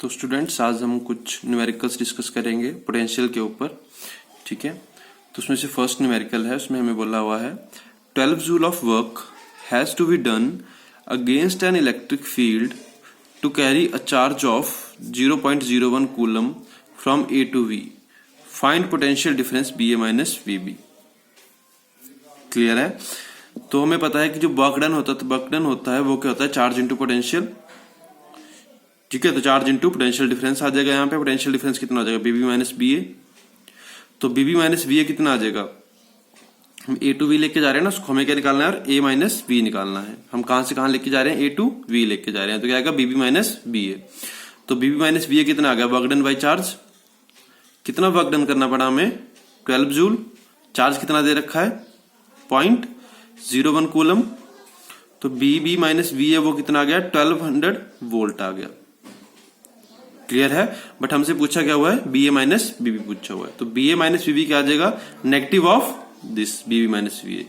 तो स्टूडेंट्स आज हम कुछ न्यूमेरिकल्स डिस्कस करेंगे पोटेंशियल के ऊपर। ठीक है, तो उसमें से फर्स्ट न्यूमेरिकल है, उसमें हमें बोला हुआ है 12 joule of work has to be done against an electric field to carry a charge of 0.01 coulomb from A to V. Find potential difference B A minus V B. Clear है? तो हमें पता है कि जो वर्क डन होता है वो क्या होता है, चार्ज इंटू पोटेंशियल। ठीक है, तो चार्ज इंटू पोटेंशियल डिफरेंस आ जाएगा। यहाँ पे पोटेंशियल डिफरेंस कितना आ जाएगा, बीबी माइनस बी ए। तो बीबी माइनस बी ए कितना आ जाएगा, हम ए टू वी लेके जा रहे हैं ना, उसको हमें क्या निकालना है, और ए माइनस बी निकालना है। हम कहां से कहां लेके जा रहे हैं, ए टू वी लेके जा रहे हैं, तो क्या आएगा बीबी माइनस बी ए। तो बीबी माइनस बी ए कितना आ गया, वर्क डन बाई चार्ज। कितना वर्क डन करना पड़ा हमें, 12 जूल। चार्ज कितना दे रखा है, 0.01 कूलम। तो बीबी माइनस बी ए वो कितना आ गया, 1200 वोल्ट आ गया। क्लियर है? बट हमसे पूछा क्या हुआ है, बी ए माइनस बीबी पूछा हुआ है। तो बी ए माइनस बीबी क्या आ जाएगा, negative of this B B minus B A.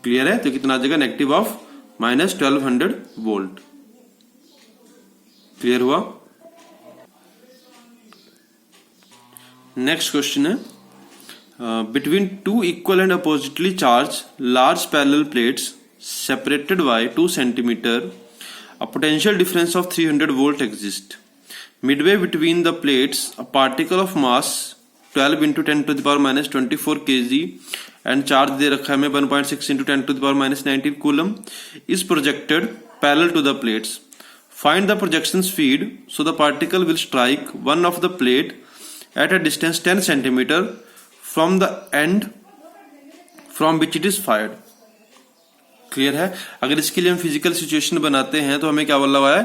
Clear है? तो कितना आ जाएगा, negative of minus 1200 volt. Clear हुआ? नेक्स्ट क्वेश्चन है, between two equal and oppositely charged large parallel plates separated by 2 centimetre, a potential difference of 300 volt exists. Midway between the plates, a particle of mass 12 into 10 to the power minus 24 kg and charge दे रखा है हमें 1.6 into 10 to the power minus 19 coulomb is projected parallel to the plates. Find the projection speed so the particle will strike one of the plate at a distance 10 centimeter from the end from which it is fired. Clear है? अगर इसके लिए हम physical situation बनाते हैं तो हमें क्या बोला हुआ है,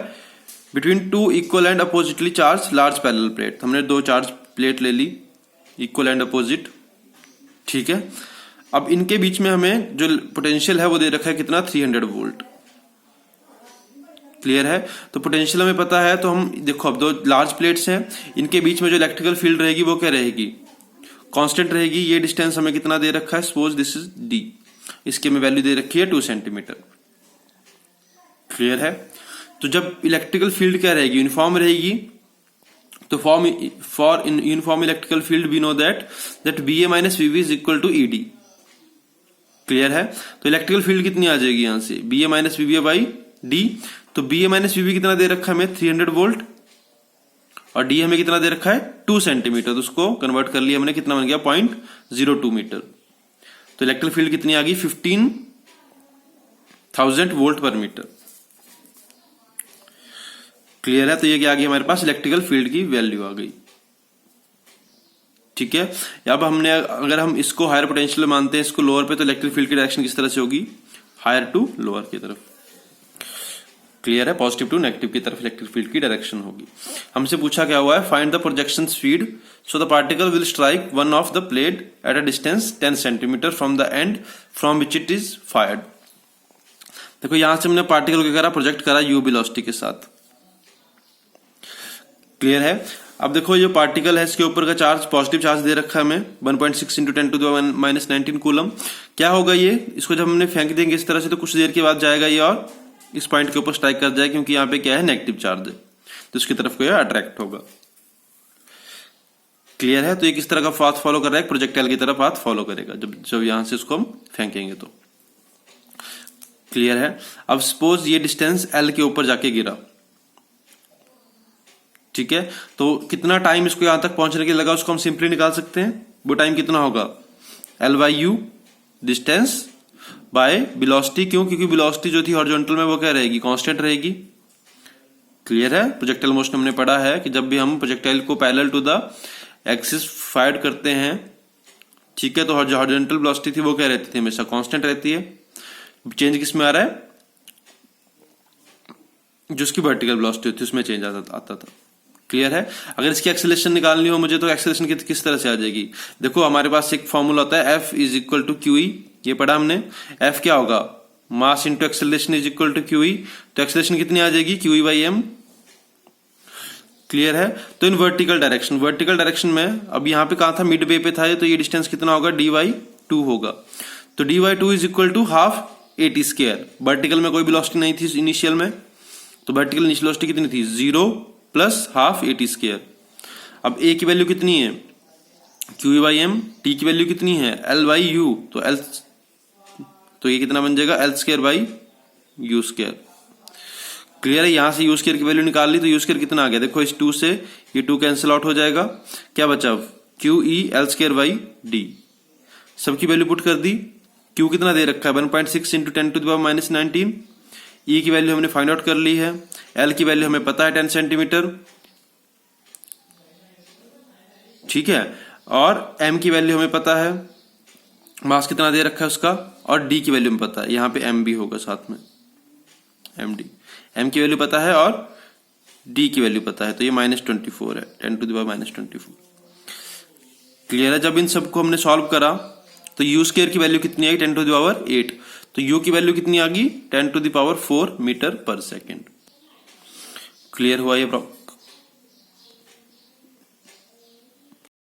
between two equal and oppositely charged large parallel plate. हमने 2 चार्ज प्लेट ले ली, इक्वल एंड अपोजिट। ठीक है, अब इनके बीच में हमें जो पोटेंशियल है वो दे रखा है कितना, 300 वोल्ट। क्लियर है? तो पोटेंशियल हमें पता है, तो हम देखो अब 2 लार्ज प्लेट्स हैं, इनके बीच में जो इलेक्ट्रिकल फील्ड रहेगी वो क्या रहेगी, कांस्टेंट रहेगी। ये डिस्टेंस हमें कितना दे रखा है, सपोज दिस इज डी, इसकी हमें वैल्यू दे रखी है 2 सेंटीमीटर। क्लियर है? तो जब इलेक्ट्रिकल फील्ड क्या रहेगी, यूनिफॉर्म रहेगी, तो for uniform electrical field we know that B A minus V B is equal to E D. Clear है? तो इलेक्ट्रिकल फील्ड कितनी आ जाएगी यहां से, B A minus V B by D. तो B A minus V B कितना दे रखा है हमें, 300 वोल्ट, और डी हमें कितना दे रखा है, 2 सेंटीमीटर। तो उसको कन्वर्ट कर लिया हमने, कितना बन गया, 0.02 मीटर। तो इलेक्ट्रिक फील्ड कितनी आ गई, 15,000 वोल्ट पर मीटर। क्लियर है? तो ये क्या आ गई हमारे पास, इलेक्ट्रिकल फील्ड की वैल्यू आ गई। ठीक है, अब हमने अगर हम इसको हायर पोटेंशियल मानते हैं, इसको लोअर पे, तो इलेक्ट्रिक फील्ड की डायरेक्शन किस तरह से होगी, हायर टू लोअर की तरफ। क्लियर है? पॉजिटिव टू नेगेटिव की तरफ इलेक्ट्रिक फील्ड की डायरेक्शन होगी। हमसे पूछा क्या हुआ है, find the projection speed so the particle will strike one of the plate at a distance 10 centimetre from the end from which it is fired. देखो यहां से हमने पार्टिकल को करा, प्रोजेक्ट करा यू वेलोसिटी के साथ। क्लियर है? अब देखो ये पार्टिकल है, इसके ऊपर का चार्ज, पॉजिटिव चार्ज दे रखा है हमें 1.6 into 10 to the minus 19 coulomb. क्या होगा ये, इसको जब हमने फेंक देंगे इस तरह से, तो कुछ देर के बाद जाएगा ये और इस पॉइंट के ऊपर स्ट्राइक कर जाए, क्योंकि यहाँ पे क्या है, नेगेटिव चार्ज है, तो इसकी तरफ को अट्रैक्ट होगा। क्लियर है? तो ये किस तरह का पाथ फॉलो कर रहा है, प्रोजेक्टाइल की तरह पाथ फॉलो करेगा जब यहां से इसको हम फेंकेंगे तो। क्लियर है? अब सपोज ये डिस्टेंस एल के ऊपर जाके गिरा। ठीक है, तो कितना टाइम इसको यहां तक पहुंचने के लगा, उसको हम सिंपली निकाल सकते हैं। वो टाइम कितना होगा, L by you, distance by velocity. क्यों? क्योंकि वेलोसिटी जो थी हॉरिजॉन्टल में वो क्या रहेगी, कांस्टेंट रहेगी। क्लियर है? प्रोजेक्टाइल मोशन हमने पढ़ा है कि जब भी हम प्रोजेक्टाइल को parallel to the axis fire करते हैं, ठीक है, तो हॉरिजॉन्टल वेलोसिटी थी वो क्या रहती थी, हमेशा कांस्टेंट रहती है। चेंज किस में आ रहा है, जो उसकी वर्टिकल वेलोसिटी होती है उसमें चेंज आता था। क्लियर है? अगर इसकी एक्सेलरेशन निकालनी हो मुझे, तो एक्सेलरेशन किस तरह से आ जाएगी, देखो हमारे पास एक फॉर्मूला होता है, F is equal to Q E. ये पढ़ा हमने, F क्या होगा, mass into acceleration is equal to Q E. तो एक्सेलरेशन कितनी आ जाएगी, Q E by M. Clear है? तो इन वर्टिकल डायरेक्शन में, अब यहाँ पे कहा था, मिड वे पे था, तो ये डिस्टेंस कितना होगा, dy/2 होगा। तो dy/2 is equal to half AT square. Vertical में कोई वेलोसिटी नहीं थी इनिशियल में, तो वर्टिकल इनिशियल वेलोसिटी कितनी थी 0 प्लस हाफ AT स्क्वायर। अब A की वैल्यू कितनी है QE/m, T की वैल्यू कितनी है L/u, तो ये कितना बन जाएगा L²/u²। क्लियर है? यहां से u² की वैल्यू निकाल ली तो u² कितना आ गया, देखो इस 2 से ये 2 कैंसिल आउट हो जाएगा, क्या बचा QE L²/d। सबकी वैल्यू पुट कर दी। Q कितना दे रखा है 1.6 × 10⁻19। E की वैल्यू हमने फाइंड आउट कर ली है। L की वैल्यू हमें पता है 10 सेंटीमीटर, ठीक है, और M की वैल्यू हमें पता है, मास कितना दे रखा है उसका, और D की वैल्यू हमें पता है, यहां पे M भी होगा साथ में, MD। M की वैल्यू पता है और D की वैल्यू पता है, तो ये -24 है, 10⁻24। क्लियर है? जब इन सबको हमने सॉल्व करा तो u² की वैल्यू कितनी आई 10⁸, तो u की वैल्यू कितनी आ गई 10⁴ मीटर पर सेकेंड। क्लियर हुआ ये प्रॉब्लम?